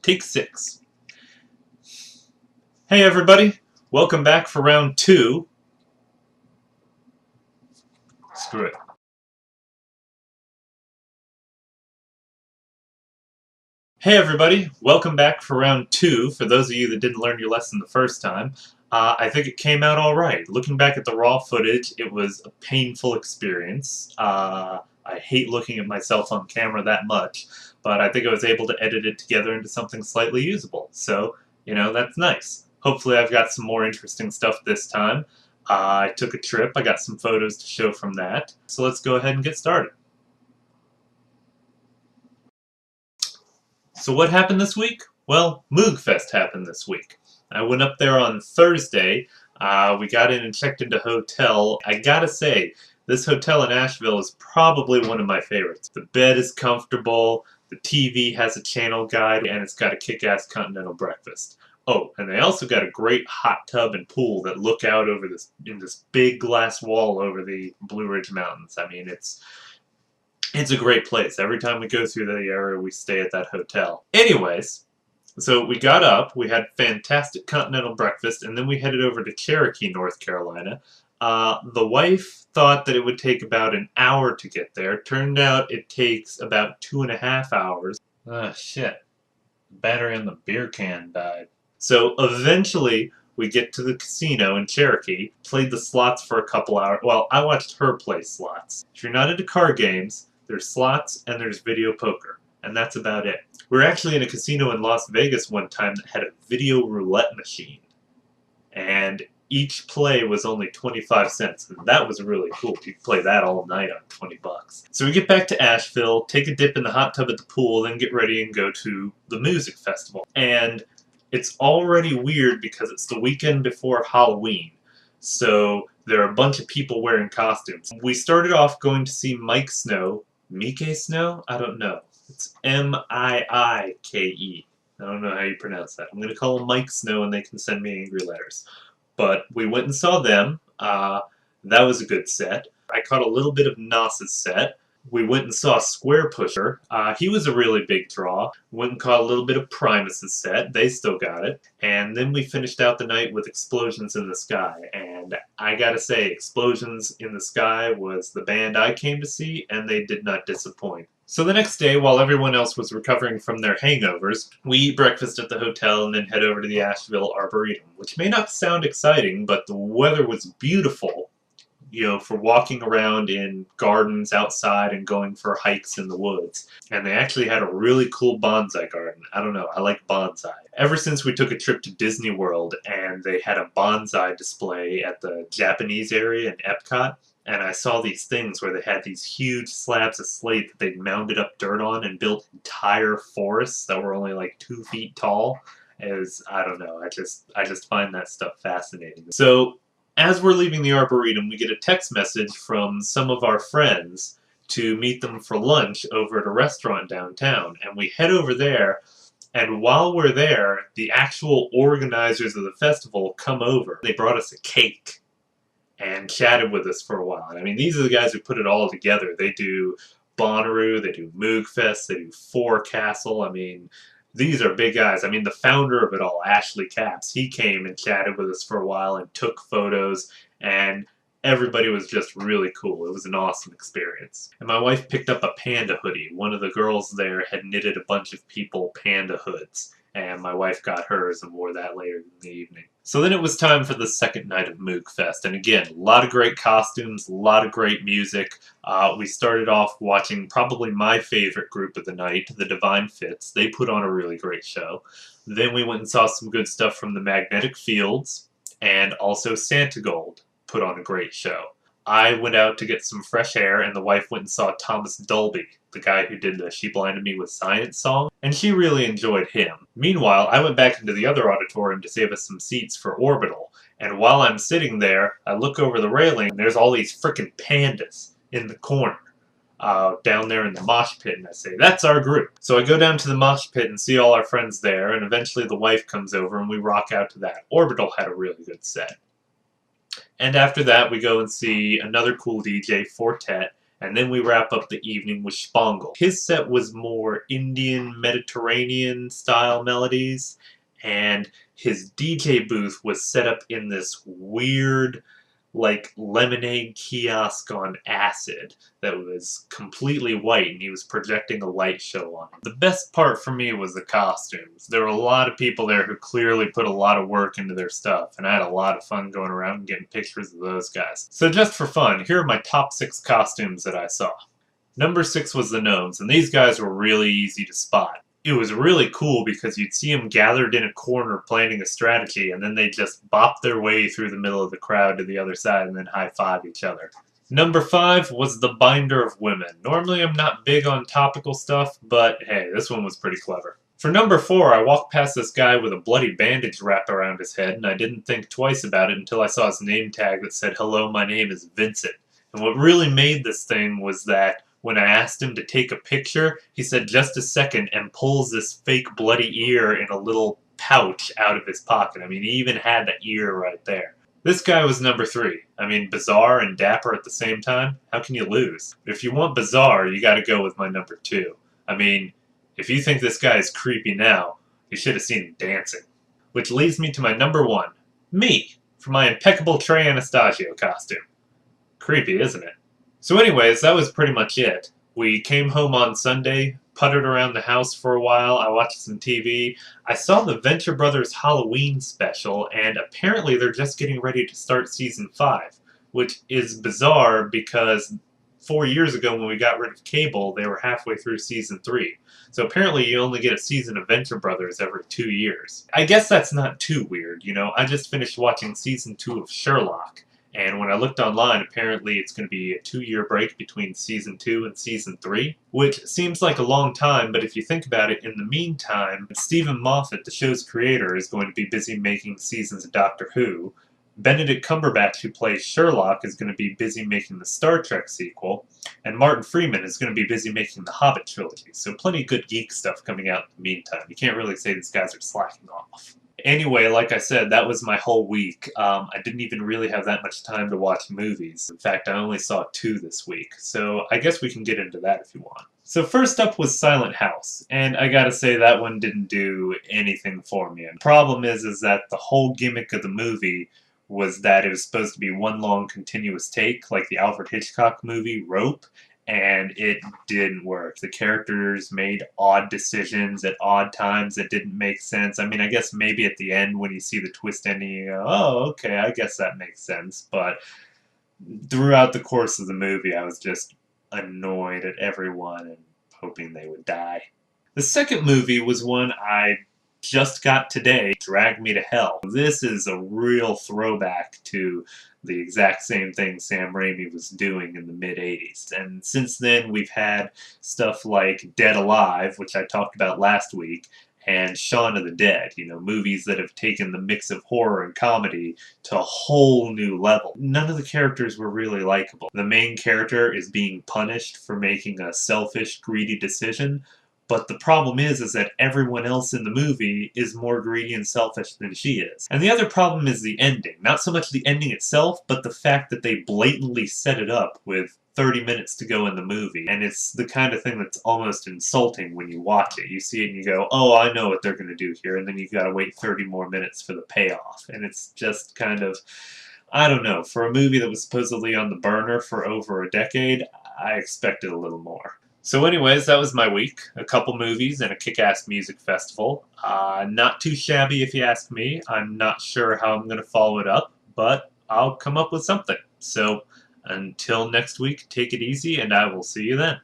Take 6. Hey everybody, welcome back for round 2. Screw it. Hey everybody, welcome back for round 2. For those of you that didn't learn your lesson the first time, I think it came out alright. Looking back at the raw footage, it was a painful experience. I hate looking at myself on camera that much, but I think I was able to edit it together into something slightly usable. So, that's nice. Hopefully I've got some more interesting stuff this time. I took a trip, I got some photos to show from that. So let's go ahead and get started. So what happened this week? Well, Moogfest happened this week. I went up there on Thursday. We got in and checked into a hotel. I gotta say, this hotel in Asheville is probably one of my favorites. The bed is comfortable, the TV has a channel guide, and it's got a kick-ass continental breakfast. Oh, and they also got a great hot tub and pool that look out over this big glass wall over the Blue Ridge Mountains. I mean, it's a great place. Every time we go through the area, we stay at that hotel. Anyways, so we got up, we had fantastic continental breakfast, and then we headed over to Cherokee, North Carolina. The wife thought that it would take about an hour to get there. Turned out it takes about 2.5 hours. Ah, shit. The battery on the beer can died. So eventually, we get to the casino in Cherokee, played the slots for a couple hours. Well, I watched her play slots. If you're not into card games, there's slots and there's video poker, and that's about it. We were actually in a casino in Las Vegas one time that had a video roulette machine, and each play was only 25 cents, and that was really cool. You could play that all night on 20 bucks. So we get back to Asheville, take a dip in the hot tub at the pool, then get ready and go to the music festival. And it's already weird because it's the weekend before Halloween, so there are a bunch of people wearing costumes. We started off going to see Mike Snow. Mike Snow? I don't know. It's M-I-I-K-E. I don't know how you pronounce that. I'm going to call him Mike Snow and they can send me angry letters. But we went and saw them. That was a good set. I caught a little bit of Nas's set. We went and saw Square Pusher. He was a really big draw. Went and caught a little bit of Primus's set. They still got it. And then we finished out the night with Explosions in the Sky. And I gotta say, Explosions in the Sky was the band I came to see, and they did not disappoint. So the next day, while everyone else was recovering from their hangovers, we eat breakfast at the hotel and then head over to the Asheville Arboretum, which may not sound exciting, but the weather was beautiful, for walking around in gardens outside and going for hikes in the woods. And they actually had a really cool bonsai garden. I don't know, I like bonsai. Ever since we took a trip to Disney World and they had a bonsai display at the Japanese area in Epcot, and I saw these things where they had these huge slabs of slate that they'd mounded up dirt on and built entire forests that were only like 2 feet tall. I don't know, I just find that stuff fascinating. So as we're leaving the Arboretum, we get a text message from some of our friends to meet them for lunch over at a restaurant downtown. And we head over there, and while we're there, the actual organizers of the festival come over. They brought us a cake and chatted with us for a while. And I mean, these are the guys who put it all together. They do Bonnaroo, they do Moogfest, they do Forecastle. I mean, these are big guys. I mean, the founder of it all, Ashley Capps, he came and chatted with us for a while and took photos, and everybody was just really cool. It was an awesome experience. And my wife picked up a panda hoodie. One of the girls there had knitted a bunch of people panda hoods, and my wife got hers and wore that later in the evening. So then it was time for the second night of Moogfest, and again, a lot of great costumes, a lot of great music. We started off watching probably my favorite group of the night, the Divine Fits. They put on a really great show. Then we went and saw some good stuff from the Magnetic Fields, and also Santa Gold put on a great show. I went out to get some fresh air, and the wife went and saw Thomas Dolby, the guy who did the She Blinded Me with Science song, and she really enjoyed him. Meanwhile, I went back into the other auditorium to save us some seats for Orbital, and while I'm sitting there, I look over the railing, and there's all these frickin' pandas in the corner. Down there in the mosh pit, and I say, that's our group. So I go down to the mosh pit and see all our friends there, and eventually the wife comes over and we rock out to that. Orbital had a really good set. And after that, we go and see another cool DJ, Fortet, And then we wrap up the evening with Spangle. His set was more Indian, Mediterranean style melodies, and his DJ booth was set up in this weird, like, lemonade kiosk on acid that was completely white, and he was projecting a light show on it. The best part for me was the costumes. There were a lot of people there who clearly put a lot of work into their stuff, and I had a lot of fun going around and getting pictures of those guys. So just for fun, here are my top 6 costumes that I saw. Number 6 was the gnomes, and these guys were really easy to spot. It was really cool because you'd see them gathered in a corner planning a strategy, and then they just bop their way through the middle of the crowd to the other side and then high-five each other. Number 5 was the Binder of Women. Normally I'm not big on topical stuff, but hey, this one was pretty clever. For number 4, I walked past this guy with a bloody bandage wrapped around his head, and I didn't think twice about it until I saw his name tag that said, "Hello, my name is Vincent." And what really made this thing was that when I asked him to take a picture, he said just a second and pulls this fake bloody ear in a little pouch out of his pocket. I mean, he even had the ear right there. This guy was number 3. I mean, bizarre and dapper at the same time. How can you lose? But if you want bizarre, you gotta go with my number 2. I mean, if you think this guy is creepy now, you should have seen him dancing. Which leads me to my number 1. Me, for my impeccable Trey Anastasio costume. Creepy, isn't it? So anyways, that was pretty much it. We came home on Sunday, puttered around the house for a while, I watched some TV. I saw the Venture Brothers Halloween special, and apparently they're just getting ready to start season 5, which is bizarre because 4 years ago when we got rid of cable, they were halfway through season 3. So apparently you only get a season of Venture Brothers every 2 years. I guess that's not too weird, you know. I just finished watching season 2 of Sherlock. And when I looked online, apparently it's going to be a 2-year break between Season 2 and Season 3, which seems like a long time, but if you think about it, in the meantime, Stephen Moffat, the show's creator, is going to be busy making seasons of Doctor Who. Benedict Cumberbatch, who plays Sherlock, is going to be busy making the Star Trek sequel, and Martin Freeman is going to be busy making the Hobbit trilogy, so plenty of good geek stuff coming out in the meantime. You can't really say these guys are slacking off. Anyway, like I said, that was my whole week. I didn't even really have that much time to watch movies. In fact, I only saw 2 this week, so I guess we can get into that if you want. So first up was Silent House, and I gotta say that one didn't do anything for me. And the problem is that the whole gimmick of the movie was that it was supposed to be one long continuous take, like the Alfred Hitchcock movie Rope, and it didn't work. The characters made odd decisions at odd times that didn't make sense. I mean, I guess maybe at the end when you see the twist ending, you go, oh, okay, I guess that makes sense. But throughout the course of the movie, I was just annoyed at everyone and hoping they would die. The second movie was one I just got today, Drag Me to Hell. This is a real throwback to the exact same thing Sam Raimi was doing in the mid-'80s. And since then, we've had stuff like Dead Alive, which I talked about last week, and Shaun of the Dead, you know, movies that have taken the mix of horror and comedy to a whole new level. None of the characters were really likable. The main character is being punished for making a selfish, greedy decision, but the problem is that everyone else in the movie is more greedy and selfish than she is. And the other problem is the ending. Not so much the ending itself, but the fact that they blatantly set it up with 30 minutes to go in the movie. And it's the kind of thing that's almost insulting when you watch it. You see it and you go, oh, I know what they're going to do here. And then you've got to wait 30 more minutes for the payoff. And it's just kind of, I don't know, for a movie that was supposedly on the burner for over a decade, I expected a little more. So anyways, that was my week. A couple movies and a kick-ass music festival. Not too shabby if you ask me. I'm not sure how I'm going to follow it up, but I'll come up with something. So until next week, take it easy and I will see you then.